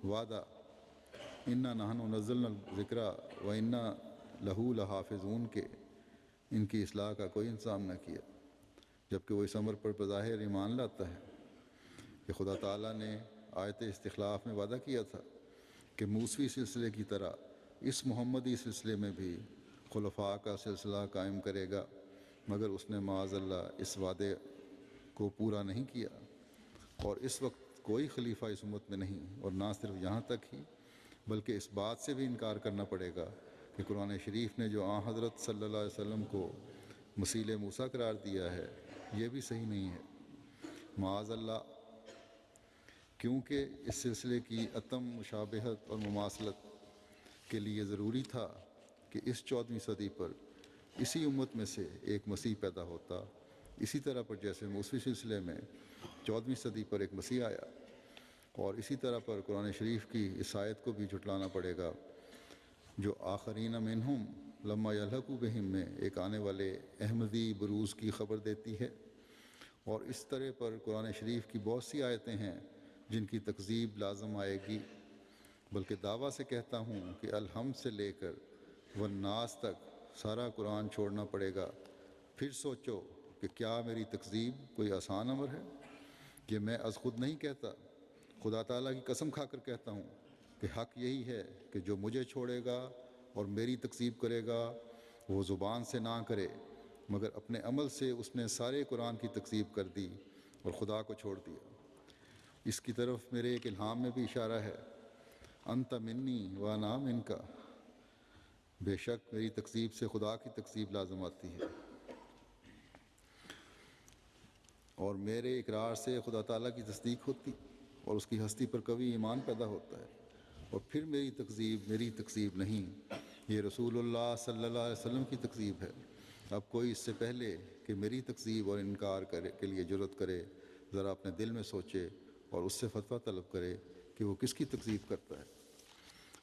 وعدہ انا نحن نزلنا الذکر و انا لہو لحافظون کے ان کی اصلاح کا کوئی انتظام نہ کیا، جبکہ وہ اس امر پر بظاہر ایمان لاتا ہے کہ خدا تعالیٰ نے آیت استخلاف میں وعدہ کیا تھا کہ موسوی سلسلے کی طرح اس محمدی سلسلے میں بھی خلفاء کا سلسلہ قائم کرے گا، مگر اس نے معاذ اللہ اس وعدے کو پورا نہیں کیا، اور اس وقت کوئی خلیفہ اس امت میں نہیں، اور نہ صرف یہاں تک ہی بلکہ اس بات سے بھی انکار کرنا پڑے گا کہ قرآن شریف نے جو آن حضرت صلی اللہ علیہ وسلم کو مثیل موسیٰ قرار دیا ہے یہ بھی صحیح نہیں ہے، معاذ اللہ، کیونکہ اس سلسلے کی عدم مشابہت اور مماثلت کے لیے ضروری تھا کہ اس 14ویں صدی پر اسی امت میں سے ایک مسیح پیدا ہوتا، اسی طرح پر جیسے موسوی سلسلے میں 14ویں صدی پر ایک مسیح آیا، اور اسی طرح پر قرآن شریف کی اس آیت کو بھی جھٹلانا پڑے گا جو آخرین منہم لما یلحقوا بہم میں ایک آنے والے احمدی بروز کی خبر دیتی ہے، اور اس طرح پر قرآن شریف کی بہت سی آیتیں ہیں جن کی تکذیب لازم آئے گی، بلکہ دعویٰ سے کہتا ہوں کہ الحمد سے لے کر والناس تک سارا قرآن چھوڑنا پڑے گا۔ پھر سوچو کہ کیا میری تکذیب کوئی آسان امر ہے؟ یہ میں از خود نہیں کہتا، خدا تعالیٰ کی قسم کھا کر کہتا ہوں کہ حق یہی ہے کہ جو مجھے چھوڑے گا اور میری تکذیب کرے گا وہ زبان سے نہ کرے مگر اپنے عمل سے اس نے سارے قرآن کی تکذیب کر دی اور خدا کو چھوڑ دیا۔ اس کی طرف میرے ایک الہام میں بھی اشارہ ہے، انت منی و انا منکا، بے شک میری تکذیب سے خدا کی تکذیب لازم آتی ہے، اور میرے اقرار سے خدا تعالیٰ کی تصدیق ہوتی اور اس کی ہستی پر قوی ایمان پیدا ہوتا ہے، اور پھر میری تکذیب نہیں، یہ رسول اللہ صلی اللہ علیہ وسلم کی تکذیب ہے۔ اب کوئی اس سے پہلے کہ میری تکذیب اور انکار کے لیے جرأت کرے ذرا اپنے دل میں سوچے اور اس سے فتویٰ طلب کرے کہ وہ کس کی تکذیب کرتا ہے۔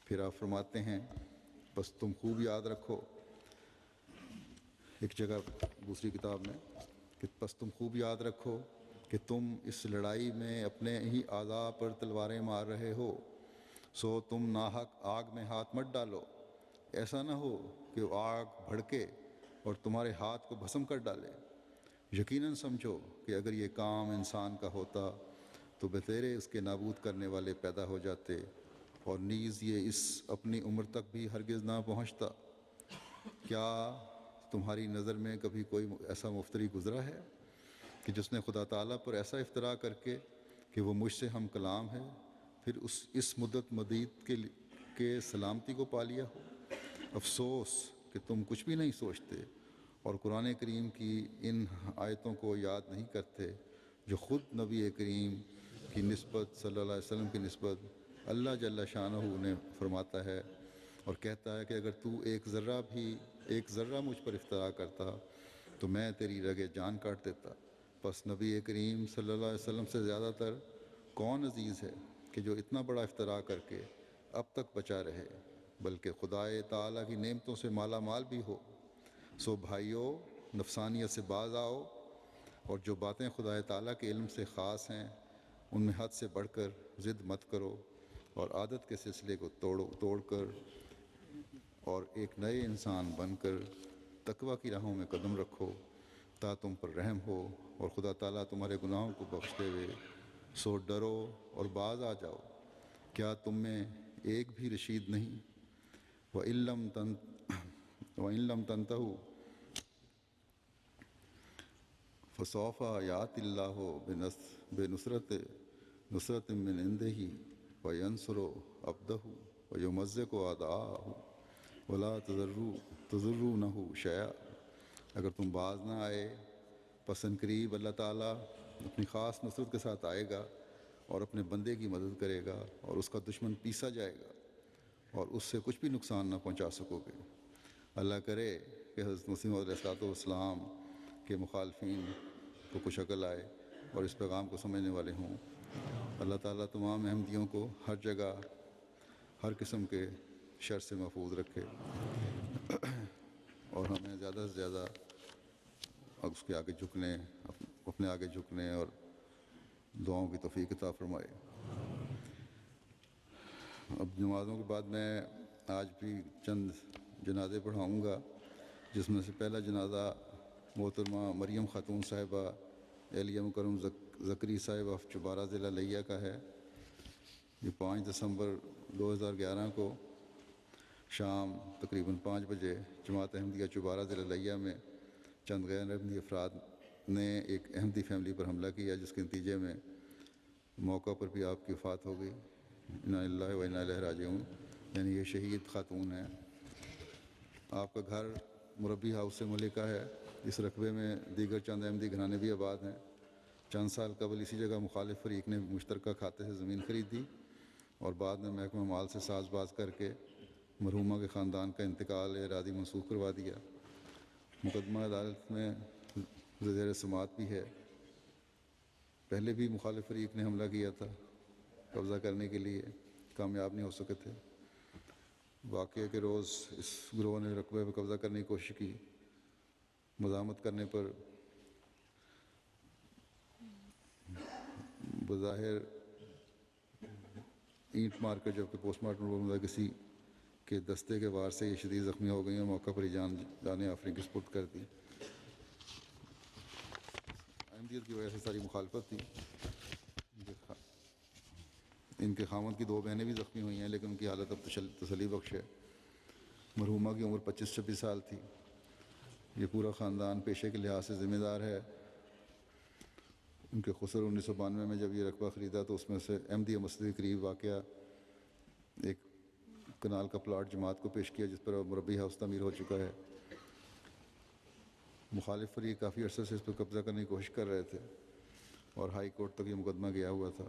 پھر آپ فرماتے ہیں بس تم خوب یاد رکھو، ایک جگہ دوسری کتاب میں کہ بس تم خوب یاد رکھو کہ تم اس لڑائی میں اپنے ہی اعضاء پر تلواریں مار رہے ہو، سو تم ناحق آگ میں ہاتھ مت ڈالو، ایسا نہ ہو کہ وہ آگ بھڑکے اور تمہارے ہاتھ کو بھسم کر ڈالے۔ یقیناً سمجھو کہ اگر یہ کام انسان کا ہوتا تو بتیرے اس کے نابود کرنے والے پیدا ہو جاتے، اور نیز یہ اس اپنی عمر تک بھی ہرگز نہ پہنچتا۔ کیا تمہاری نظر میں کبھی کوئی ایسا مفتری گزرا ہے کہ جس نے خدا تعالیٰ پر ایسا افترا کر کے کہ وہ مجھ سے ہم کلام ہے پھر اس مدت مدید کے سلامتی کو پا لیا ہو؟ افسوس کہ تم کچھ بھی نہیں سوچتے اور قرآن کریم کی ان آیتوں کو یاد نہیں کرتے جو خود نبی کریم کی نسبت صلی اللہ علیہ وسلم کی نسبت اللہ جل شانہ نے فرماتا ہے اور کہتا ہے کہ اگر تو ایک ذرہ مجھ پر افترا کرتا تو میں تیری رگِ جان کاٹ دیتا۔ پس نبی کریم صلی اللہ علیہ وسلم سے زیادہ تر کون عزیز ہے کہ جو اتنا بڑا افترا کر کے اب تک بچا رہے بلکہ خدائے تعالیٰ کی نعمتوں سے مالا مال بھی ہو۔ سو بھائیو، نفسانیت سے باز آؤ اور جو باتیں خدائے تعالیٰ کے علم سے خاص ہیں ان میں حد سے بڑھ کر ضد مت کرو، اور عادت کے سلسلے کو توڑ کر اور ایک نئے انسان بن کر تقویٰ کی راہوں میں قدم رکھو تا تم پر رحم ہو اور خدا تعالیٰ تمہارے گناہوں کو بخشتے ہوئے۔ سو ڈرو اور باز آ جاؤ، کیا تم میں ایک بھی رشید نہیں؟ وَإِن لَّمْ تَنْتَهُوا فَسَوْفَ يَأْتِي اللَّهُ بِنُصْرَةٍ مِّنْ عِندِهِ وَيَنصُرُ عَبْدَهُ وَيُمَزِّقُ أَعْدَاءَهُ وَلَا تَضُرُّونَهُ شَيْئًا۔ اگر تم باز نہ آئے پس ان قریب اللہ تعالیٰ اپنی خاص نصرت کے ساتھ آئے گا اور اپنے بندے کی مدد کرے گا اور اس کا دشمن پیسا جائے گا اور اس سے کچھ بھی نقصان نہ پہنچا سکو گے۔ اللہ کرے کہ حضرت مسیح علیہ السلام کے مخالفین کو کچھ عقل آئے اور اس پیغام کو سمجھنے والے ہوں۔ اللہ تعالیٰ تمام احمدیوں کو ہر جگہ ہر قسم کے شر سے محفوظ رکھے اور ہمیں زیادہ سے زیادہ اس کے آگے جھکنے، اپنے آگے جھکنے اور دعاؤں کی توفیق عطا فرمائے۔ نمازوں کے بعد میں آج بھی چند جنازے پڑھاؤں گا، جس میں سے پہلا جنازہ محترمہ مریم خاتون صاحبہ اہلیہ مکرم زکری صاحب آف چبارہ ضلع لیا کا ہے۔ یہ 5 دسمبر 2011 کو شام تقریباً 5 بجے جماعت احمدیہ چبارہ ضلع لیا میں چند غیر احمدی افراد نے ایک احمدی فیملی پر حملہ کیا، جس کے نتیجے میں موقع پر بھی آپ کی وفات ہو گئی۔ انا للہ و انا الیہ راجعون، یعنی یہ شہید خاتون ہیں۔ آپ کا گھر مربی ہاؤس سے ملکہ ہے۔ اس رقبے میں دیگر چند احمدی گھرانے بھی آباد ہیں۔ چند سال قبل اسی جگہ مخالف فریق نے مشترکہ کھاتے سے زمین خریدی اور بعد میں محکمہ مال سے ساز باز کر کے مرحومہ کے خاندان کا انتقال اراضی منسوخ کروا دیا۔ مقدمہ عدالت میں زیر سماعت بھی ہے۔ پہلے بھی مخالف فریق نے حملہ کیا تھا، قبضہ کرنے کے لیے کامیاب نہیں ہو سکے تھے۔ واقعے کے روز اس گروہ نے رقبے پہ قبضہ کرنے کی کوشش کی، مزاحمت کرنے پر بظاہر اینٹ مار کر، جبکہ پوسٹ مارٹم رپورٹ میں کسی کے دستے کے وار سے یہ شدید زخمی ہو گئی اور موقع پر ہی جانے آفرین کی سپرد کر دی۔ احمدیت کی وجہ سے ساری مخالفت تھی۔ ان کے خاوند کی 2 بہنیں بھی زخمی ہوئی ہیں، لیکن ان کی حالت اب تسلی بخش ہے۔ مرحومہ کی عمر 25-26 سال تھی۔ یہ پورا خاندان پیشے کے لحاظ سے ذمہ دار ہے۔ ان کے خسر 1992 میں جب یہ رقبہ خریدا تو اس میں سے احمدیہ مسجد کے قریب واقع ایک کنال کا پلاٹ جماعت کو پیش کیا، جس پر اب مربی ہاؤس تعمیر ہو چکا ہے۔ مخالف فریق کافی عرصے سے اس پر قبضہ کرنے کی کوشش کر رہے تھے اور ہائی کورٹ تک یہ مقدمہ گیا ہوا تھا۔